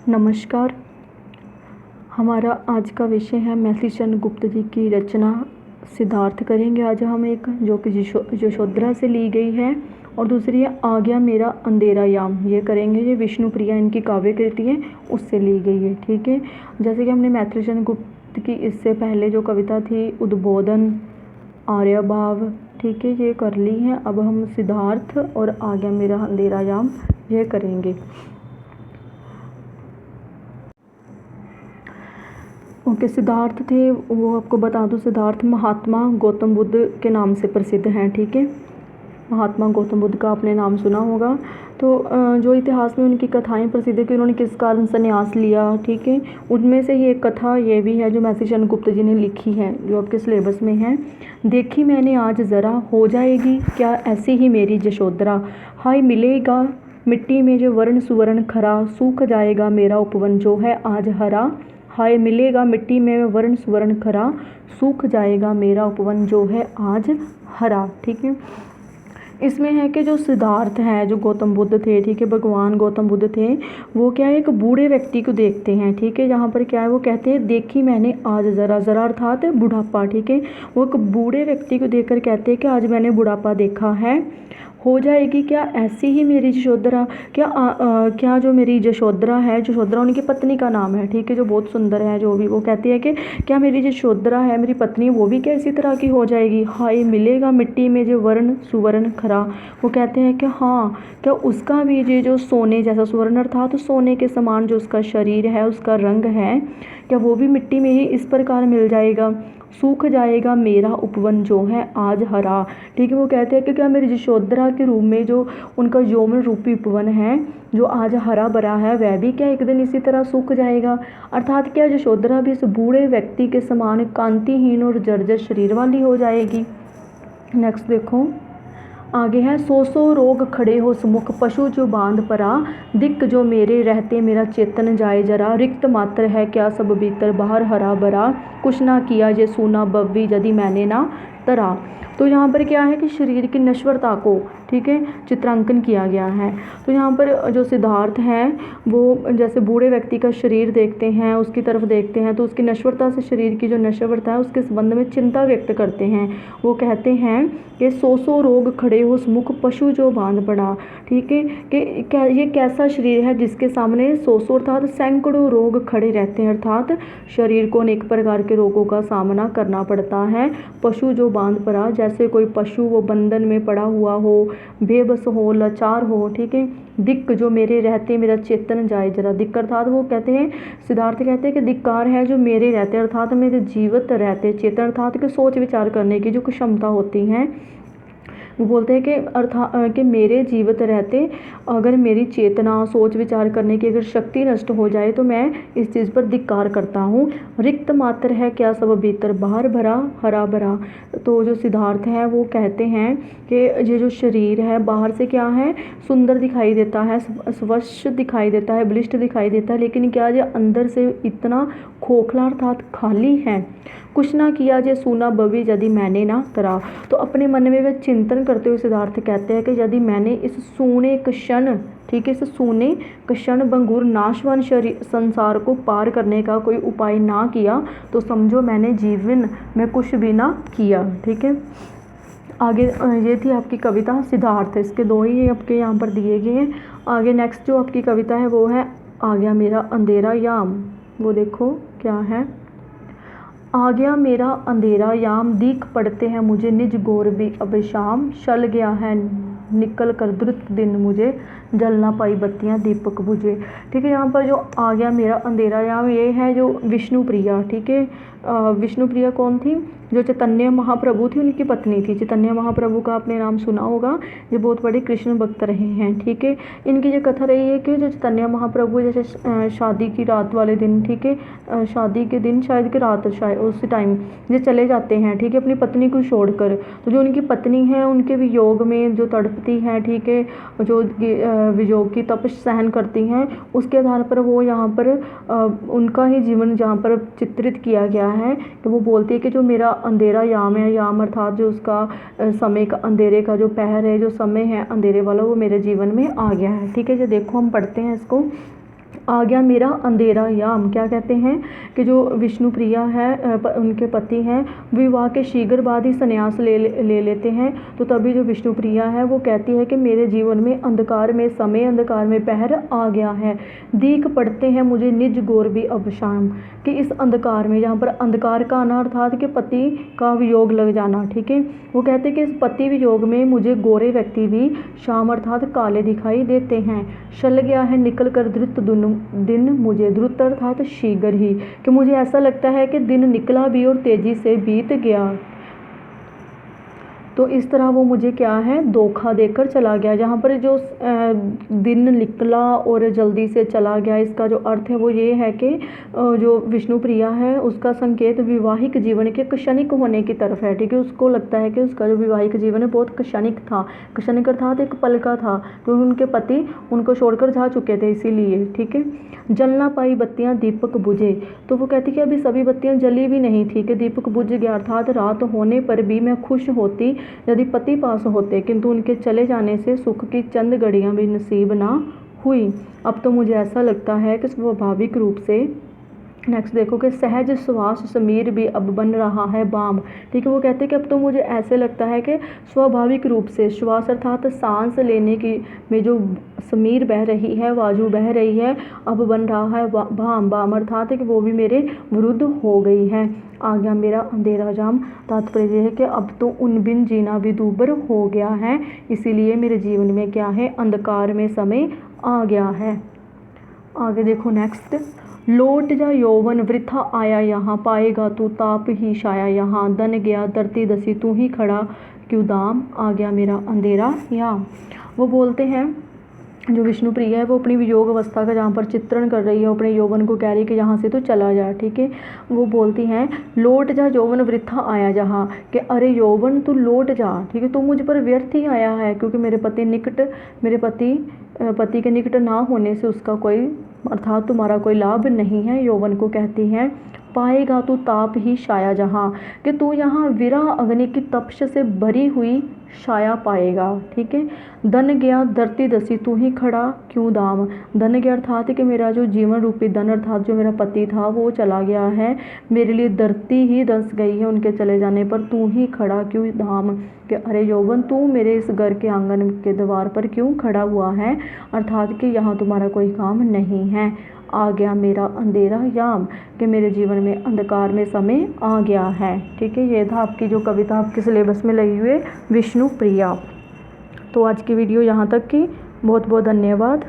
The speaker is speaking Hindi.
नमस्कार। हमारा आज का विषय है महर्षि चंद्रगुप्त जी की रचना सिद्धार्थ करेंगे आज हम एक, जो कि यशोधरा से ली गई है, और दूसरी है आ गया मेरा अंधेरा याम, ये करेंगे। ये विष्णु प्रिया इनकी काव्य कृति है, उससे ली गई है। ठीक है, जैसे कि हमने महर्षि चंद्रगुप्त की इससे पहले जो कविता थी उद्बोधन, आर्यभाव, ठीक है, ये कर ली है। अब हम सिद्धार्थ और आ गया मेरा अंधेरा याम ये करेंगे। ओके, सिद्धार्थ थे वो आपको बता दूं, सिद्धार्थ महात्मा गौतम बुद्ध के नाम से प्रसिद्ध हैं। ठीक है, महात्मा गौतम बुद्ध का आपने नाम सुना होगा। तो जो इतिहास में उनकी कथाएं प्रसिद्ध है कि उन्होंने किस कारण संन्यास लिया, ठीक है, उनमें से ही एक कथा ये भी है जो महर्षि चंद्रगुप्त जी ने लिखी है, जो आपके सिलेबस में है। देखी मैंने आज ज़रा, हो जाएगी क्या ऐसी ही मेरी यशोधरा, हाय मिलेगा मिट्टी में जो वर्ण सुवर्ण खरा, सूख जाएगा मेरा उपवन जो है आज हरा, हाय मिलेगा मिट्टी में वर्ण सुवर्ण खरा, सूख जाएगा मेरा उपवन जो है आज हरा। ठीक है, इसमें है कि जो सिद्धार्थ हैं, जो गौतम बुद्ध थे, ठीक है, भगवान गौतम बुद्ध थे, वो क्या है एक बूढ़े व्यक्ति को देखते हैं। ठीक है, यहाँ पर क्या है वो कहते हैं देखी मैंने आज ज़रा, ज़रा अर्थात बुढ़ापा। ठीक है, वो एक बूढ़े व्यक्ति को देखकर कहते हैं कि आज मैंने बुढ़ापा देखा है, हो जाएगी क्या ऐसी ही मेरी यशोधरा, क्या जो मेरी यशोधरा है, यशोधरा उनकी पत्नी का नाम है, ठीक है, जो बहुत सुंदर है, जो भी वो कहती है कि क्या मेरी यशोधरा है मेरी पत्नी, वो भी क्या इसी तरह की हो जाएगी, हाय मिलेगा मिट्टी में जो वर्ण सुवर्ण खरा। वो कहते हैं कि हाँ, क्या उसका भी ये जो सोने जैसा, सुवर्ण अर्थात तो सोने के समान जो उसका शरीर है, उसका रंग है, क्या वो भी मिट्टी में ही इस प्रकार मिल जाएगा, सूख जाएगा मेरा उपवन जो है आज हरा। ठीक है, वो कहते हैं कि क्या मेरी यशोधरा के रूप में जो उनका यौवन रूपी उपवन है जो आज हरा भरा है, वह भी क्या एक दिन इसी तरह सूख जाएगा। अर्थात क्या यशोधरा भी इस बूढ़े व्यक्ति के समान कांतिहीन और जर्जर शरीर वाली हो जाएगी। नेक्स्ट देखो, आगे है सौ रोग खड़े हो सुमुख, पशु जो बांध परा, दिक जो मेरे रहते मेरा चेतन जाए जरा, रिक्त मात्र है क्या सब भीतर बाहर हरा भरा, कुछ ना किया ये सूना बव्वी यदि मैंने ना तरा। तो यहाँ पर क्या है कि शरीर की नश्वरता को, ठीक है, चित्रांकन किया गया है। तो यहाँ पर जो सिद्धार्थ हैं वो जैसे बूढ़े व्यक्ति का शरीर देखते हैं, उसकी तरफ देखते हैं, तो उसकी नश्वरता से, शरीर की जो नश्वरता है उसके संबंध में चिंता व्यक्त करते हैं। वो कहते हैं कि सौ रोग खड़े हो मुख, पशु जो बांध पड़ा। ठीक है, कि ये कैसा शरीर है जिसके सामने सौ अर्थात सैकड़ों रोग खड़े रहते हैं, अर्थात शरीर को अनेक प्रकार के रोगों का सामना करना पड़ता है। पशु जो बांध पड़ा, जैसे कोई पशु वो बंधन में पड़ा हुआ हो, बेबस हो, लाचार हो। ठीक है, दिक्क जो मेरे रहते मेरा चेतन जाए जरा, दिक्क अर्थात वो कहते हैं, सिद्धार्थ कहते हैं कि धिक्कार है जो मेरे रहते अर्थात मेरे जीवित रहते, चेतन अर्थात कि सोच विचार करने की जो क्षमता होती है, वो बोलते हैं कि अर्थात कि मेरे जीवित रहते अगर मेरी चेतना, सोच विचार करने की अगर शक्ति नष्ट हो जाए तो मैं इस चीज़ पर धिक्कार करता हूँ। रिक्त मात्र है क्या सब भीतर बाहर भरा हरा भरा। तो जो सिद्धार्थ है वो कहते हैं कि ये जो शरीर है बाहर से क्या है, सुंदर दिखाई देता है, स्वच्छ दिखाई देता है, बलिष्ठ दिखाई देता है, लेकिन क्या ये अंदर से इतना खोखला अर्थात खाली है। कुछ ना किया जे सूना बवी यदि मैंने ना तरा। तो अपने मन में वह चिंतन करते हुए सिद्धार्थ कहते हैं कि यदि मैंने इस सूने क्षण, ठीक है, इस सूने क्षण भंगुर नाशवान शरीर संसार को पार करने का कोई उपाय ना किया तो समझो मैंने जीवन में कुछ भी ना किया। ठीक है, आगे ये थी आपकी कविता सिद्धार्थ, इसके दो ही आपके यहाँ पर दिए गए हैं। आगे नेक्स्ट जो आपकी कविता है वो है आ गया मेरा अंधेरा याम। वो देखो क्या है, आ गया मेरा अंधेरा याम, दीख पड़ते हैं मुझे निज गौर भी अब शाम, शल गया है निकल कर द्रुत दिन मुझे, जल ना पाई बत्तियां दीपक बुझे। ठीक है, यहाँ पर जो आ गया मेरा अंधेरा याम ये है जो विष्णु प्रिया, ठीक है, विष्णु प्रिया कौन थी, जो चैतन्य महाप्रभु थी उनकी पत्नी थी। चैतन्य महाप्रभु का आपने नाम सुना होगा, ये बहुत बड़े कृष्ण भक्त रहे हैं। ठीक है, इनकी ये कथा रही है कि जो चैतन्य महाप्रभु जैसे शादी की रात वाले दिन, ठीक है, शादी के दिन शायद कि रात, शायद उस टाइम ये चले जाते हैं, ठीक है, अपनी पत्नी को छोड़कर। तो जो उनकी पत्नी है उनके वियोग में जो तड़पती हैं, ठीक है, जो वियोग की तपश सहन करती हैं, उसके आधार पर वो यहाँ पर उनका ही जीवन जहाँ पर चित्रित किया गया है कि वो बोलती है कि जो मेरा अंधेरा याम है, याम अर्थात जो उसका समय का, अंधेरे का जो पहर है, जो समय है अंधेरे वाला, वो मेरे जीवन में आ गया है। ठीक है, जो देखो हम पढ़ते हैं इसको, आ गया मेरा अंधेरा याम। क्या कहते हैं कि जो विष्णु प्रिया है उनके पति हैं, विवाह के शीघ्र बाद ही संन्यास ले लेते हैं। तो तभी जो विष्णु प्रिया है वो कहती है कि मेरे जीवन में अंधकार में समय, अंधकार में पहर आ गया है। दीख पड़ते हैं मुझे निज गौर भी अब शाम, कि इस अंधकार में, यहाँ पर अंधकार का आना अर्थात कि पति का वियोग लग जाना, ठीक है। वो कहते हैं कि इस पति वियोग में मुझे गोरे व्यक्ति भी शाम अर्थात काले दिखाई देते हैं। शल गया है निकल कर धृत दिन मुझे, धृत अर्थात शीघ्र ही, कि मुझे ऐसा लगता है कि दिन निकला भी और तेजी से बीत गया। तो इस तरह वो मुझे क्या है, धोखा देकर चला गया। जहाँ पर जो दिन निकला और जल्दी से चला गया, इसका जो अर्थ है वो ये है कि जो विष्णु प्रिया है उसका संकेत विवाहिक जीवन के क्षणिक होने की तरफ है, ठीक है। उसको लगता है कि उसका जो विवाहिक जीवन है बहुत क्षणिक था, क्षणिक अर्थात एक पल का था, क्योंकि उनके पति उनको छोड़कर जा चुके थे, इसीलिए, ठीक है। जल ना पाई बत्तियां दीपक बुझे, तो वो कहती कि अभी सभी बत्तियां जली भी नहीं थी कि दीपक बुझ गया, अर्थात रात होने पर भी मैं खुश होती यदि पति पास होते, किंतु उनके चले जाने से सुख की चंद घड़ियां भी नसीब ना हुई। अब तो मुझे ऐसा लगता है कि स्वाभाविक रूप से, नेक्स्ट देखो कि सहज श्वास समीर भी अब बन रहा है बाम, ठीक है। वो कहते हैं कि अब तो मुझे ऐसे लगता है कि स्वाभाविक रूप से श्वास अर्थात सांस लेने की में जो समीर बह रही है, वायु बह रही है, अब बन रहा है बाम, बाम अर्थात है कि वो भी मेरे विरुद्ध हो गई है। आ गया मेरा अंधेरा जाम, तात्पर्य है कि अब तो उन बिन जीना भी दूभर हो गया है, इसीलिए मेरे जीवन में क्या है, अंधकार में समय आ गया है। आगे देखो नेक्स्ट, लौट जा यौवन वृथा आया यहाँ, पाएगा तू ताप ही छाया यहाँ, दन गया धरती दसी तू ही खड़ा क्यों दाम। आ गया मेरा अंधेरा यहाँ। वो बोलते हैं, जो विष्णु प्रिया है वो अपनी वियोग अवस्था का जहाँ पर चित्रण कर रही है, अपने यौवन को कह रही है कि यहाँ से तो चला जा, ठीक है। वो बोलती हैं, लौट जा यौवन वृथा आया जहाँ, कि अरे यौवन तू लौट जा, ठीक है, तू मुझ पर व्यर्थ ही आया है, क्योंकि मेरे पति के निकट ना होने से उसका कोई अर्थात तुम्हारा कोई लाभ नहीं है। यौवन को कहती हैं, पाएगा तू ताप ही छाया जहाँ, कि तू यहाँ विरह अग्नि की तपश से भरी हुई छाया पाएगा, ठीक है। धन गया धरती दसी तू ही खड़ा क्यों दाम, धन गया अर्थात कि मेरा जो जीवन रूपी धन अर्थात जो मेरा पति था वो चला गया है, मेरे लिए धरती ही धंस गई है उनके चले जाने पर, तू ही खड़ा क्यों दाम, कि अरे यौवन तू मेरे इस घर के आंगन के द्वार पर क्यों खड़ा हुआ है, अर्थात कि यहाँ तुम्हारा कोई काम नहीं है। आ गया मेरा अंधेरा याम, कि मेरे जीवन में अंधकार में समय आ गया है, ठीक है। ये था आपकी जो कविता आपके सिलेबस में लगी हुई विष्णु प्रिया। तो आज की वीडियो यहाँ तक की, बहुत बहुत धन्यवाद।